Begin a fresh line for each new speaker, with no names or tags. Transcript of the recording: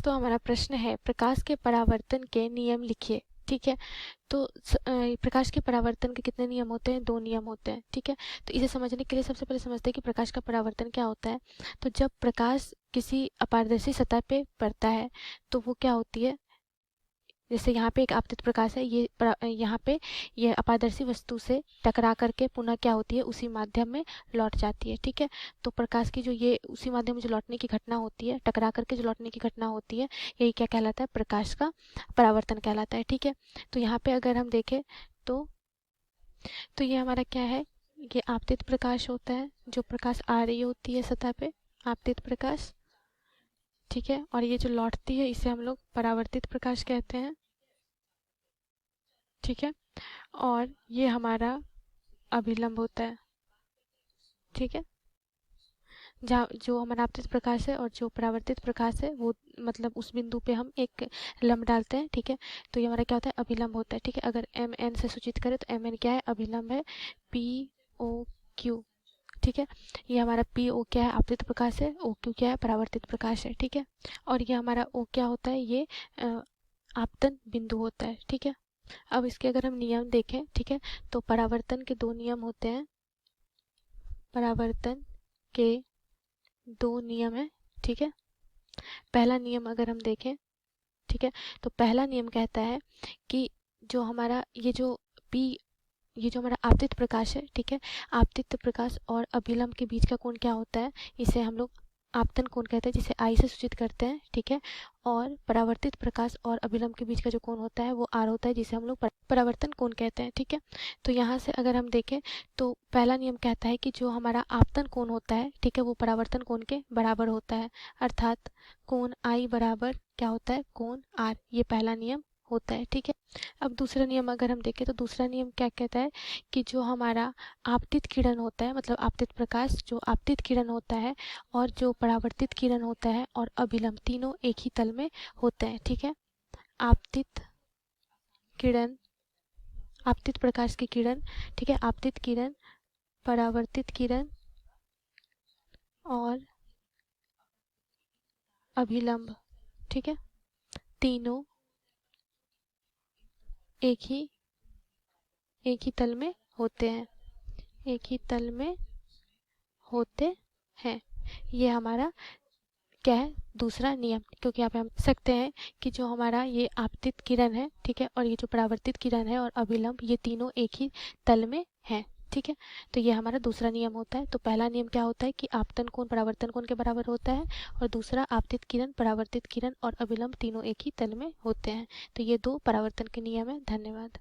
तो हमारा प्रश्न है प्रकाश के परावर्तन के नियम लिखिए। ठीक है, तो प्रकाश के परावर्तन के कितने नियम होते हैं? 2 नियम होते हैं। ठीक है, तो इसे समझने के लिए सबसे पहले समझते हैं कि प्रकाश का परावर्तन क्या होता है। तो जब प्रकाश किसी अपारदर्शी सतह पे पड़ता है तो वो क्या होती है, जैसे यहाँ पे एक आपतित प्रकाश है, यहाँ पे ये अपारदर्शी वस्तु से टकरा करके पुनः क्या होती है, उसी माध्यम में लौट जाती है। ठीक है, तो प्रकाश की जो ये उसी माध्यम में जो लौटने की घटना होती है, टकरा करके जो लौटने की घटना होती है, यही क्या कहलाता है? प्रकाश का परावर्तन कहलाता है। ठीक है, तो यहाँ पे अगर हम देखें तो ये हमारा क्या है, ये आपतित प्रकाश होता है, जो प्रकाश आ रही होती है सतह पे, आपतित प्रकाश। ठीक है, और ये जो लौटती है इसे हम लोग परावर्तित प्रकाश कहते हैं। ठीक है, और ये हमारा अभिलंब होता है। ठीक है, जहाँ जो हमारा आपतित प्रकाश है और जो परावर्तित प्रकाश है वो मतलब उस बिंदु पे हम एक लंब डालते हैं। ठीक है, तो ये हमारा क्या होता है? अभिलंब होता है। ठीक है, अगर एम एन से सूचित करें तो एम एन क्या है? अभिलंब है। P O Q. ठीक है, ये हमारा पी ओ क्या है? आपतित प्रकाश है। ओ क्यू क्या है? परावर्तित प्रकाश है। ठीक है, और ये हमारा ओ क्या होता है? ये आपतन बिंदु होता है। ठीक है, अब इसके अगर हम नियम देखें, ठीक है, तो परावर्तन के 2 नियम होते हैं। परावर्तन के 2 नियम है। ठीक है, पहला नियम अगर हम देखें, ठीक है, तो पहला नियम कहता है कि जो हमारा ये जो हमारा आपतित प्रकाश है, ठीक है, आपतित प्रकाश और अभिलंब के बीच का कोण क्या होता है? इसे हम लोग आपतन कोण कहते हैं, जिसे आई से सूचित करते हैं। ठीक है, और परावर्तित प्रकाश और अभिलंब के बीच का जो कोण होता है वो आर होता है, जिसे हम लोग परावर्तन कोण कहते हैं। ठीक है, तो यहाँ से अगर हम देखें तो पहला नियम कहता है कि जो हमारा आपतन कोण होता है, ठीक है, वो परावर्तन कोण के बराबर होता है, अर्थात कोण आई बराबर क्या होता है? कोण आर। ये पहला नियम होता है। ठीक है, अब दूसरा नियम अगर हम देखें तो दूसरा नियम क्या कहता है कि जो हमारा आपतित किरण होता है, मतलब आपतित प्रकाश, जो आपतित किरण होता है और जो परावर्तित किरण होता है और अभिलंब, तीनों एक ही तल में होते हैं। ठीक है, आपतित किरण, आपतित प्रकाश की किरण, ठीक है, आपतित किरण, परावर्तित किरण और अभिलंब, ठीक है, तीनों एक ही तल में होते हैं, एक ही तल में होते हैं। ये हमारा क्या है? दूसरा नियम। क्योंकि यहाँ पे हम सकते हैं कि जो हमारा ये आपतित किरण है, ठीक है, और ये जो परावर्तित किरण है और अभिलंब, ये तीनों एक ही तल में हैं। ठीक है, तो ये हमारा दूसरा नियम होता है। तो पहला नियम क्या होता है कि आपतन कोण परावर्तन कोण के बराबर होता है, और दूसरा आपतित किरण, परावर्तित किरण और अभिलंब तीनों एक ही तल में होते हैं। तो ये 2 परावर्तन के नियम है। धन्यवाद।